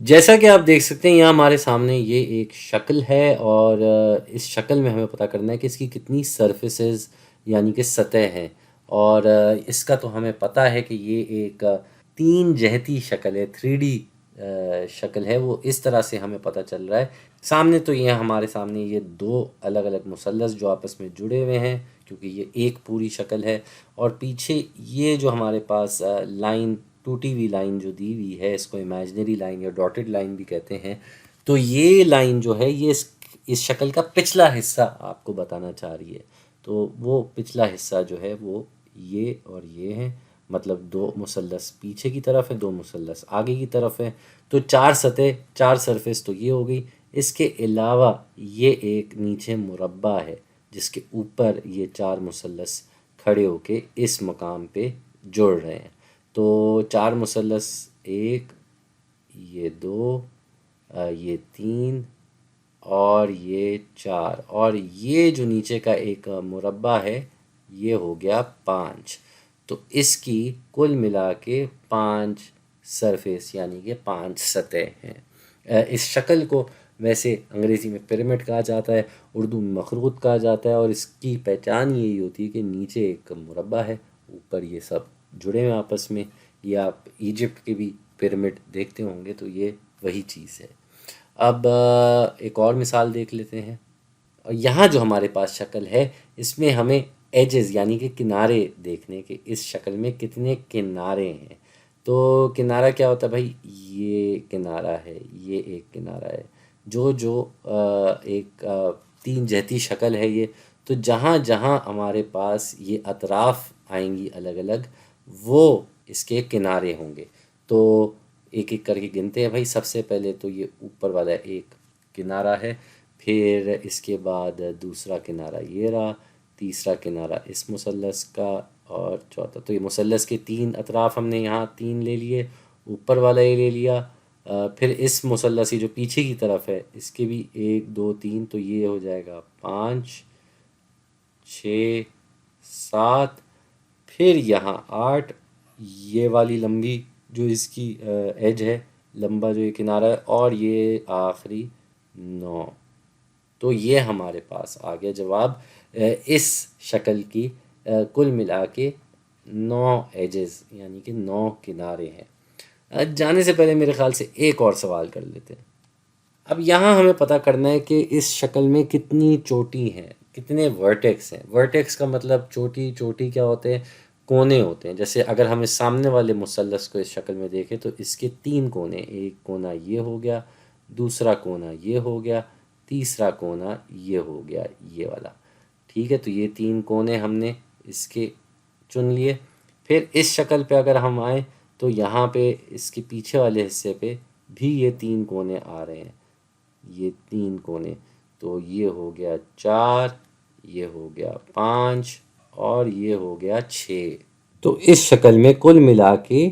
جیسا کہ آپ دیکھ سکتے ہیں یہاں ہمارے سامنے یہ ایک شکل ہے، اور اس شکل میں ہمیں پتہ کرنا ہے کہ اس کی کتنی سرفیسز یعنی کہ سطح ہیں، اور اس کا تو ہمیں پتہ ہے کہ یہ ایک تین جہتی شکل ہے، 3D شکل ہے، وہ اس طرح سے ہمیں پتہ چل رہا ہے۔ سامنے تو یہ ہمارے سامنے یہ دو الگ الگ مثلث جو آپس میں جڑے ہوئے ہیں، کیونکہ یہ ایک پوری شکل ہے، اور پیچھے یہ جو ہمارے پاس لائن، ٹوٹی ہوئی لائن جو دی ہوئی ہے، اس کو امیجنری لائن یا ڈاٹڈ لائن بھی کہتے ہیں، تو یہ لائن جو ہے یہ اس شکل کا پچھلا حصہ آپ کو بتانا چاہ رہی ہے۔ تو وہ پچھلا حصہ جو ہے وہ یہ اور یہ ہے، مطلب دو مثلث پیچھے کی طرف ہے، دو مثلث آگے کی طرف ہے، تو چار سطح، چار سرفیس تو یہ ہو گئی۔ اس کے علاوہ یہ ایک نیچے مربع ہے جس کے اوپر یہ چار مثلث کھڑے ہو کے اس مقام پہ جڑ رہے ہیں۔ تو چار مثلث، ایک، یہ دو، یہ تین، اور یہ چار، اور یہ جو نیچے کا ایک مربع ہے یہ ہو گیا 5۔ تو اس کی کل ملا کے 5 سرفیس یعنی کہ 5 سطح ہیں۔ اس شکل کو ویسے انگریزی میں پیرامڈ کہا جاتا ہے، اردو میں مخروط کہا جاتا ہے، اور اس کی پہچان یہی ہوتی ہے کہ نیچے ایک مربع ہے، اوپر یہ سب جڑے ہوئے آپس میں۔ یہ آپ ایجپٹ کے بھی پیرامڈ دیکھتے ہوں گے تو یہ وہی چیز ہے۔ اب ایک اور مثال دیکھ لیتے ہیں۔ اور یہاں جو ہمارے پاس شکل ہے اس میں ہمیں ایجز یعنی کہ کنارے دیکھنے کے، اس شکل میں کتنے کنارے ہیں۔ تو کنارہ کیا ہوتا ہے بھائی؟ یہ کنارہ ہے، یہ ایک کنارہ ہے، جو ایک تین جہتی شکل ہے یہ، تو جہاں جہاں ہمارے پاس یہ اطراف آئیں گی الگ الگ، وہ اس کے کنارے ہوں گے۔ تو ایک ایک کر کے گنتے ہیں بھائی۔ سب سے پہلے تو یہ اوپر والا ایک کنارہ ہے، پھر اس کے بعد دوسرا کنارہ یہ رہا، تیسرا کنارہ اس مثلث کا، اور چوتھا۔ تو یہ مثلث کے تین اطراف ہم نے یہاں تین لے لیے، اوپر والا یہ لے لیا، پھر اس مثلث کی جو پیچھے کی طرف ہے اس کے بھی 1 2 3، تو یہ ہو جائے گا 5 6 7، پھر یہاں 8، یہ والی لمبی جو اس کی ایج ہے، لمبا جو یہ کنارہ ہے، اور یہ آخری 9۔ تو یہ ہمارے پاس آ گیا جواب۔ اس شکل کی کل ملا کے 9 ایجز یعنی کہ 9 کنارے ہیں۔ جانے سے پہلے میرے خیال سے ایک اور سوال کر لیتے ہیں۔ اب یہاں ہمیں پتہ کرنا ہے کہ اس شکل میں کتنی چوٹی ہیں، کتنے ورٹیکس ہیں۔ ورٹیکس کا مطلب چوٹی، چوٹی کیا ہوتے ہیں؟ کونے ہوتے ہیں۔ جیسے اگر ہم اس سامنے والے مثلث کو اس شکل میں دیکھیں تو اس کے 3 کونے، ایک کونا یہ ہو گیا، دوسرا کونا یہ ہو گیا، تیسرا کونا یہ ہو گیا، یہ والا۔ ٹھیک ہے، تو یہ 3 کونے ہم نے اس کے چن لیے۔ پھر اس شکل پہ اگر ہم آئیں تو یہاں پہ اس کے پیچھے والے حصے پہ بھی یہ 3 کونے آ رہے ہیں، یہ 3 کونے، تو یہ ہو گیا 4، یہ ہو گیا 5، اور یہ ہو گیا 6۔ تو اس شکل میں کل ملا کے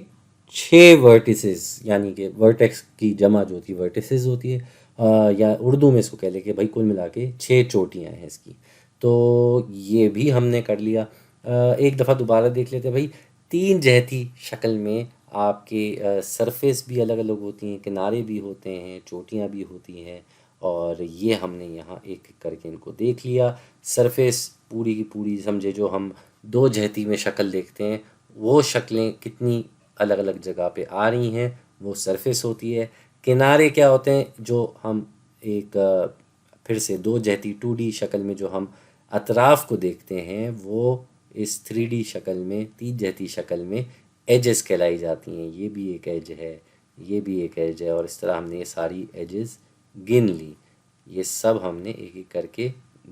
6 ورٹیسز، یعنی کہ ورٹیکس کی جمع جو ہوتی ہے ورٹیسز ہوتی ہے، یا اردو میں اس کو کہہ لیں کہ بھائی کل ملا کے 6 چوٹیاں ہیں اس کی۔ تو یہ بھی ہم نے کر لیا۔ ایک دفعہ دوبارہ دیکھ لیتے ہیں بھائی۔ تین جہتی شکل میں آپ کے سرفیس بھی الگ الگ ہوتی ہیں، کنارے بھی ہوتے ہیں، چوٹیاں بھی ہوتی ہیں، اور یہ ہم نے یہاں ایک ایک کر کے ان کو دیکھ لیا۔ سرفیس پوری کی پوری سمجھے جو ہم دو جہتی میں شکل دیکھتے ہیں، وہ شکلیں کتنی الگ الگ جگہ پہ آ رہی ہیں، وہ سرفیس ہوتی ہے۔ کنارے کیا ہوتے ہیں؟ جو ہم ایک پھر سے دو جہتی 2D شکل میں جو ہم اطراف کو دیکھتے ہیں، وہ اس 3D شکل میں، تین جہتی شکل میں ایجز کہلائی جاتی ہیں۔ یہ بھی ایک ایج ہے، یہ بھی ایک ایج ہے، اور اس طرح ہم نے یہ ساری ایجز گن لی۔ یہ سب ہم نے ایک ایک کر کے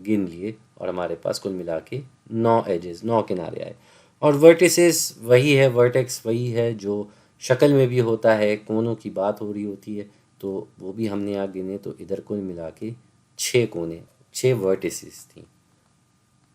گن لیے، اور ہمارے پاس کل ملا کے 9 ایجز، 9 کنارے آئے۔ اور ورٹیسز وہی ہے، ورٹیکس وہی ہے جو شکل میں بھی ہوتا ہے، کونوں کی بات ہو رہی ہوتی ہے، تو وہ بھی ہم نے یہاں گنے، تو ادھر کل ملا کے 6 کونے، 6 ورٹیسز تھیں۔